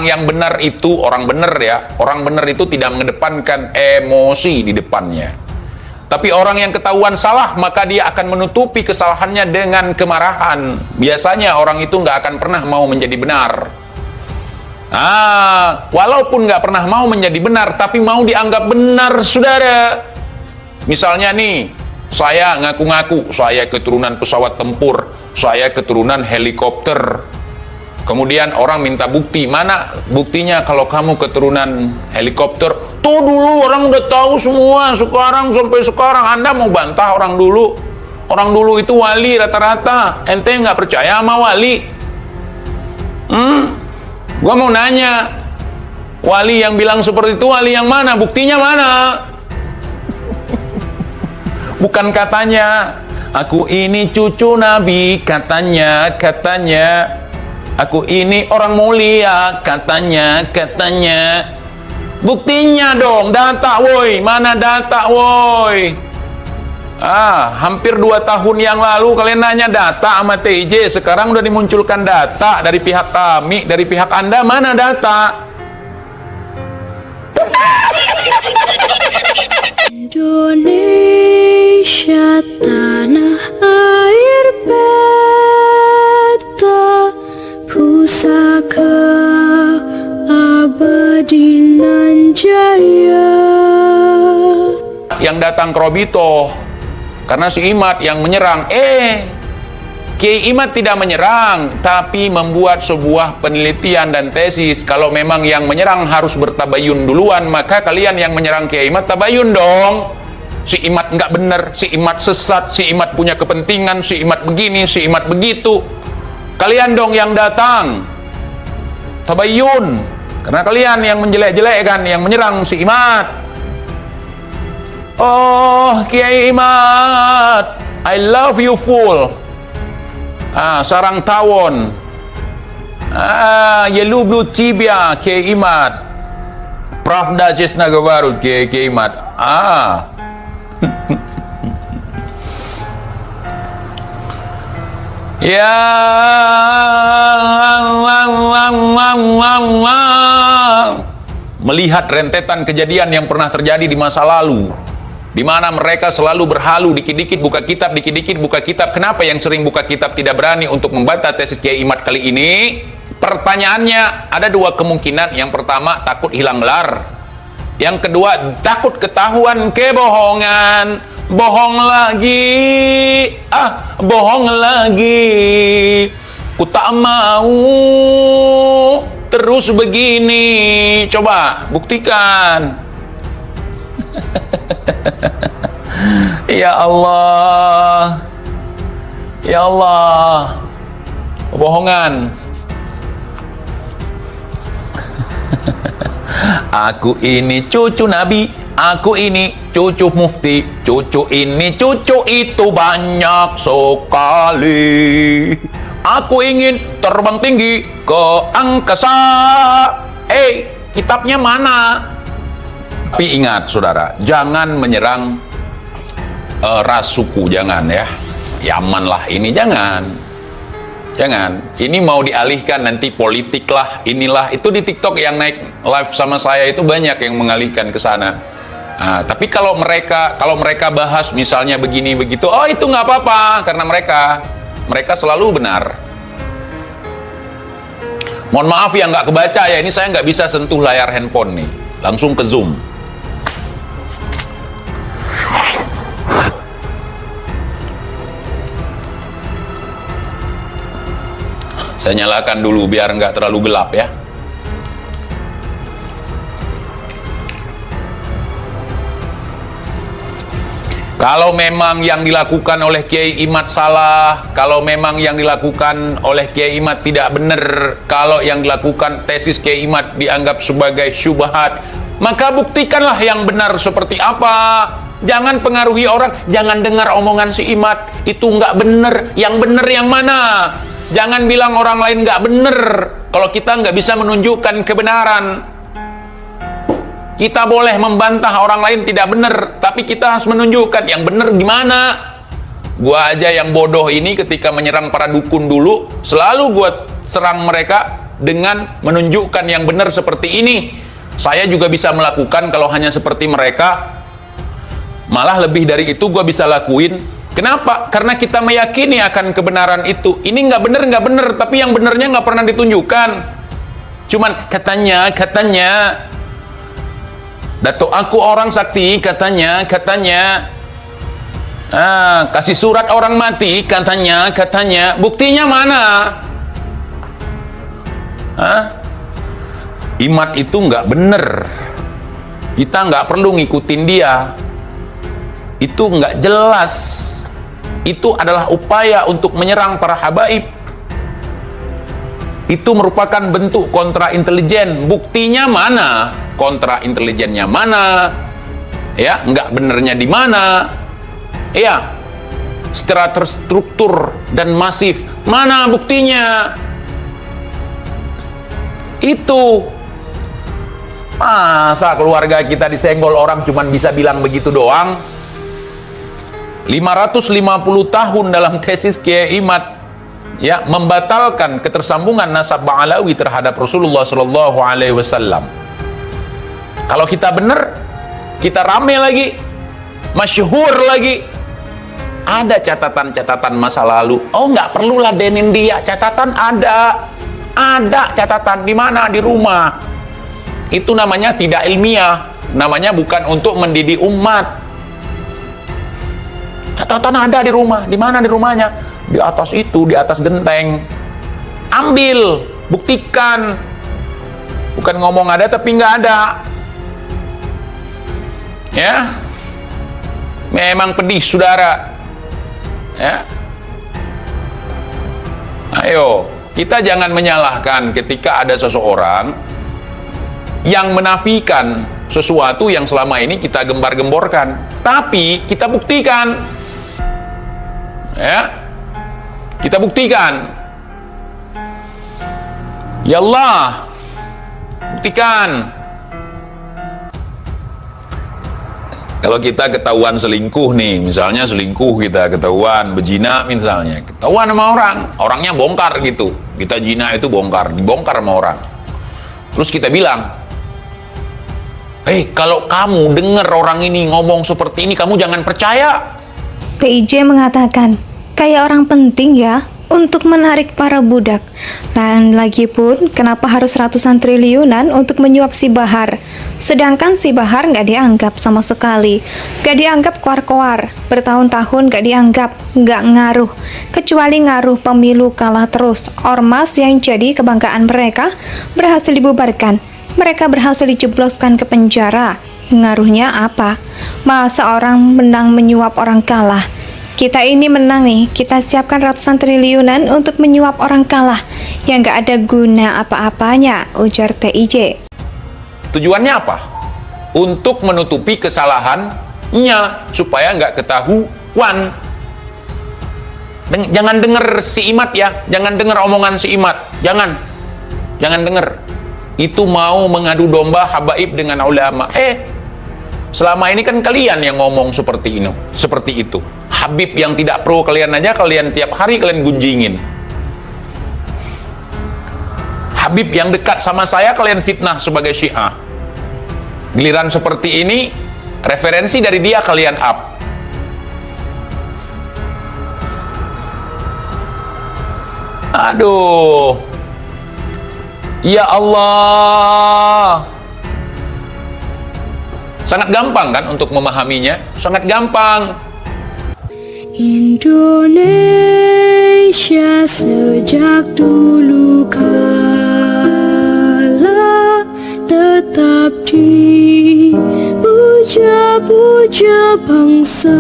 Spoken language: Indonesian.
orang yang benar itu, orang benar ya, orang benar itu tidak mengedepankan emosi di depannya. Tapi orang yang ketahuan salah, maka dia akan menutupi kesalahannya dengan kemarahan. Biasanya orang itu nggak akan pernah mau menjadi benar. Walaupun nggak pernah mau menjadi benar, tapi mau dianggap benar, saudara. Misalnya nih, saya ngaku-ngaku, saya keturunan pesawat tempur, saya keturunan helikopter. Kemudian orang minta bukti, mana buktinya kalau kamu keturunan helikopter? Tuh dulu orang udah tahu semua, sekarang sampai sekarang Anda mau bantah orang dulu. Orang dulu itu wali rata-rata, ente nggak percaya sama wali? Gua mau nanya, wali yang bilang seperti itu wali yang mana? Buktinya mana? Bukan katanya, aku ini cucu Nabi, katanya. Aku ini orang mulia, katanya. Buktinya dong, data woi, mana data woi? Hampir 2 tahun yang lalu kalian nanya data sama TJ, sekarang udah dimunculkan data dari pihak kami, dari pihak Anda, mana data? Indonesia tanah air beta, pusaka abadi nan jaya. Yang datang ke Robito karena si Imad yang menyerang. Kiai Imad tidak menyerang, tapi membuat sebuah penelitian dan tesis. Kalau memang yang menyerang harus bertabayun duluan, maka kalian yang menyerang Kiai Imad tabayun dong. Si Imad nggak bener, si Imad sesat, si Imad punya kepentingan, si Imad begini, si Imad begitu. Kalian dong yang datang tabayun, karena kalian yang menjelek-jelekkan, yang menyerang si Imad. Oh, Kiai Imad, I love you full. Sarang tawon. Yelublu Cibia, Kiai Imad. Pravda Cisnaga Baru, Kiai Imad. Ya, melihat rentetan kejadian yang pernah terjadi di masa lalu, di mana mereka selalu berhalu, dikit-dikit buka kitab, dikit-dikit buka kitab. Kenapa yang sering buka kitab tidak berani untuk membantah tesis Kiai Imad kali ini? Pertanyaannya ada 2 kemungkinan. Yang pertama, takut hilang gelar. Yang kedua, takut ketahuan kebohongan. Bohong lagi, bohong lagi. Ku tak mau terus begini. Coba buktikan. Ya Allah, ya Allah, kebohongan. Aku ini cucu Nabi, aku ini cucu mufti, cucu ini cucu itu banyak sekali. Aku ingin terbang tinggi ke angkasa. Kitabnya mana? Tapi ingat saudara, jangan menyerang ras suku, jangan ya. Yaman lah ini, jangan. Ini mau dialihkan nanti politik lah, inilah. Itu di TikTok yang naik live sama saya itu banyak yang mengalihkan ke sana. Tapi kalau mereka bahas misalnya begini begitu, itu nggak apa-apa, karena mereka selalu benar. Mohon maaf ya nggak kebaca ya, ini saya nggak bisa sentuh layar handphone nih, langsung ke zoom. Saya nyalakan dulu biar nggak terlalu gelap ya. Kalau memang yang dilakukan oleh Kiai Imad salah, kalau memang yang dilakukan oleh Kiai Imad tidak benar, kalau yang dilakukan tesis Kiai Imad dianggap sebagai syubhat, maka buktikanlah yang benar seperti apa. Jangan pengaruhi orang, jangan dengar omongan si Imad, itu nggak benar, yang benar yang mana? Jangan bilang orang lain nggak benar kalau kita nggak bisa menunjukkan kebenaran. Kita boleh membantah orang lain tidak benar, tapi kita harus menunjukkan yang benar gimana. Gua aja yang bodoh ini ketika menyerang para dukun dulu, selalu gua serang mereka dengan menunjukkan yang benar seperti ini. Saya juga bisa melakukan kalau hanya seperti mereka. Malah lebih dari itu gue bisa lakuin. Kenapa? Karena kita meyakini akan kebenaran itu. Ini nggak benar, tapi yang benernya nggak pernah ditunjukkan. Cuman katanya. Datuk aku orang sakti, katanya. Kasih surat orang mati, katanya. Buktinya mana? Imat itu nggak bener. Kita nggak perlu ngikutin dia. Itu nggak jelas. Itu adalah upaya untuk menyerang para habaib. Itu merupakan bentuk kontra intelijen. Buktinya mana? Kontra intelijennya mana? Ya, nggak benernya di mana? Ya, secara terstruktur dan masif. Mana buktinya? Itu. Masa keluarga kita disenggol orang cuman bisa bilang begitu doang? 550 tahun dalam tesis Kiai Imad ya membatalkan ketersambungan nasab Ba'alawi terhadap Rasulullah Shallallahu Alaihi Wasallam. Kalau kita benar, kita rame lagi, masyhur lagi, ada catatan-catatan masa lalu. Oh, nggak perlu ladenin dia, catatan ada catatan di mana? Di rumah. Itu namanya tidak ilmiah, namanya bukan untuk mendidik umat. Catatan ada di rumah. Di mana di rumahnya? Di atas itu, di atas genteng. Ambil, buktikan. Bukan ngomong ada tapi nggak ada. Ya, memang pedih saudara. Ya, ayo kita jangan menyalahkan ketika ada seseorang yang menafikan sesuatu yang selama ini kita gembar-gemborkan, tapi kita buktikan. Ya, kita buktikan. Ya Allah, buktikan. Kalau kita ketahuan selingkuh nih, misalnya selingkuh, kita ketahuan berzina misalnya, ketahuan sama orangnya bongkar gitu, kita zina itu dibongkar sama orang. Terus kita bilang, kalau kamu dengar orang ini ngomong seperti ini, kamu jangan percaya. TIJ mengatakan, kayak orang penting ya untuk menarik para budak. Dan lagi pun, kenapa harus ratusan triliunan untuk menyuap si Bahar? Sedangkan si Bahar nggak dianggap sama sekali. Nggak dianggap koar-koar. Bertahun-tahun nggak dianggap, nggak ngaruh. Kecuali ngaruh pemilu kalah terus. Ormas yang jadi kebanggaan mereka berhasil dibubarkan. Mereka berhasil dijebloskan ke penjara. Ngaruhnya apa? Masa orang menang menyuap orang kalah? Kita ini menang nih, kita siapkan ratusan triliunan untuk menyuap orang kalah yang gak ada guna apa-apanya, ujar TIJ. Tujuannya apa? Untuk menutupi kesalahannya, supaya nggak ketahuan. Jangan dengar si Imad ya, jangan dengar omongan si Imad, jangan dengar. Itu mau mengadu domba habaib dengan ulama. Selama ini kan kalian yang ngomong seperti itu. Habib yang tidak pro kalian aja, kalian tiap hari kalian gunjingin. Habib yang dekat sama saya kalian fitnah sebagai Syiah. Giliran seperti ini, referensi dari dia kalian up. Aduh. Ya Allah. Sangat gampang kan untuk memahaminya? Sangat gampang. Indonesia sejak dulu kala tetap dipuja-puja bangsa.